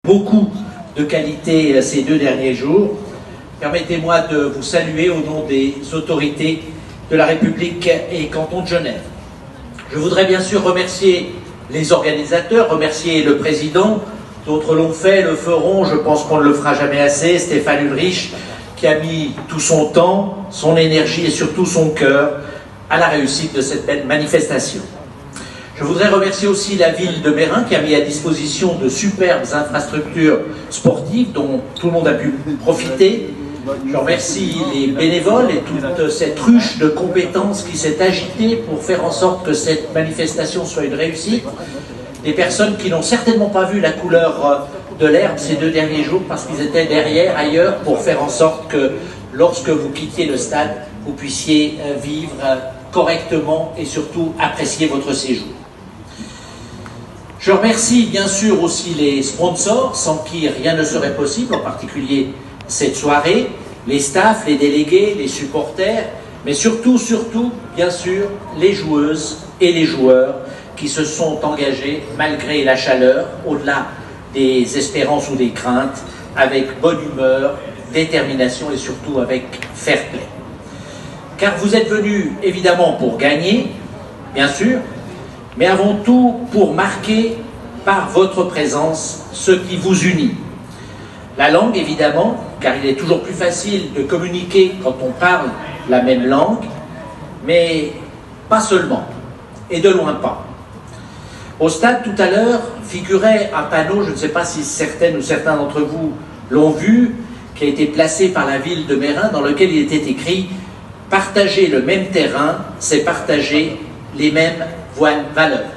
Beaucoup de qualité ces 2 derniers jours. Permettez-moi de vous saluer au nom des autorités de la République et canton de Genève. Je voudrais bien sûr remercier les organisateurs, remercier le président, d'autres l'ont fait, le feront, je pense qu'on ne le fera jamais assez, Stéphane Ulrich, qui a mis tout son temps, son énergie et surtout son cœur à la réussite de cette belle manifestation. Je voudrais remercier aussi la ville de Meyrin qui a mis à disposition de superbes infrastructures sportives dont tout le monde a pu profiter. Je remercie les bénévoles et toute cette ruche de compétences qui s'est agitée pour faire en sorte que cette manifestation soit une réussite. Des personnes qui n'ont certainement pas vu la couleur de l'herbe ces 2 derniers jours parce qu'ils étaient derrière, ailleurs, pour faire en sorte que lorsque vous quittiez le stade, vous puissiez vivre correctement et surtout apprécier votre séjour. Je remercie bien sûr aussi les sponsors, sans qui rien ne serait possible, en particulier cette soirée, les staffs, les délégués, les supporters, mais surtout, bien sûr, les joueuses et les joueurs qui se sont engagés malgré la chaleur, au-delà des espérances ou des craintes, avec bonne humeur, détermination et surtout avec fair play. Car vous êtes venus évidemment pour gagner, bien sûr, mais avant tout pour marquer par votre présence ce qui vous unit. La langue, évidemment, car il est toujours plus facile de communiquer quand on parle la même langue, mais pas seulement, et de loin pas. Au stade, tout à l'heure, figurait un panneau, je ne sais pas si certaines ou certains d'entre vous l'ont vu, qui a été placé par la ville de Meyrin, dans lequel il était écrit « Partager le même terrain, c'est partager les mêmes valeurs ».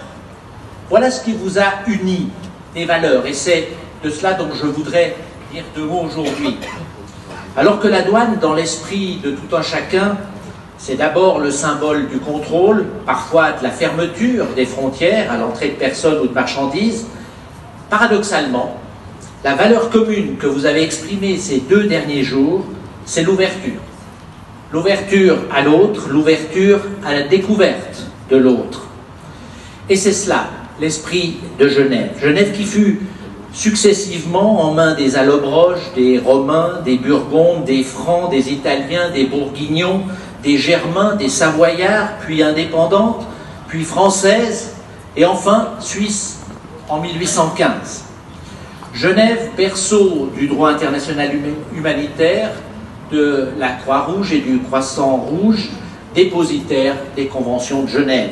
Voilà ce qui vous a uni, des valeurs, et c'est de cela dont je voudrais dire 2 mots aujourd'hui. Alors que la douane, dans l'esprit de tout un chacun, c'est d'abord le symbole du contrôle, parfois de la fermeture des frontières à l'entrée de personnes ou de marchandises, paradoxalement, la valeur commune que vous avez exprimée ces 2 derniers jours, c'est l'ouverture. L'ouverture à l'autre, l'ouverture à la découverte de l'autre. Et c'est cela, l'esprit de Genève. Genève qui fut successivement en main des Allobroges, des Romains, des Burgondes, des Francs, des Italiens, des Bourguignons, des Germains, des Savoyards, puis indépendante, puis française, et enfin suisse en 1815. Genève, berceau du droit international humanitaire, de la Croix-Rouge et du Croissant Rouge, dépositaire des conventions de Genève.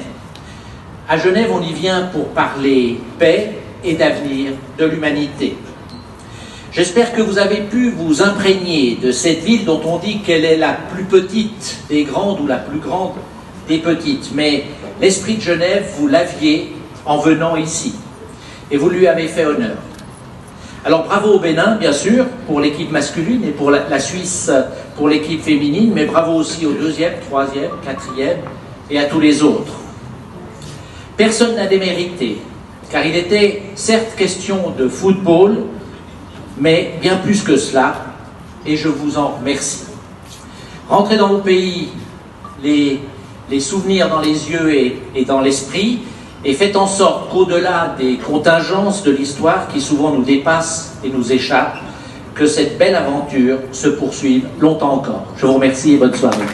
À Genève, on y vient pour parler paix et d'avenir de l'humanité. J'espère que vous avez pu vous imprégner de cette ville dont on dit qu'elle est la plus petite des grandes ou la plus grande des petites. Mais l'esprit de Genève, vous l'aviez en venant ici. Et vous lui avez fait honneur. Alors bravo au Bénin, bien sûr, pour l'équipe masculine et pour la Suisse pour l'équipe féminine, mais bravo aussi au 2e, 3e, 4e et à tous les autres. Personne n'a démérité, car il était certes question de football, mais bien plus que cela, et je vous en remercie. Rentrez dans vos pays les souvenirs dans les yeux et dans l'esprit, et faites en sorte qu'au-delà des contingences de l'histoire qui souvent nous dépassent et nous échappent, que cette belle aventure se poursuive longtemps encore. Je vous remercie et bonne soirée.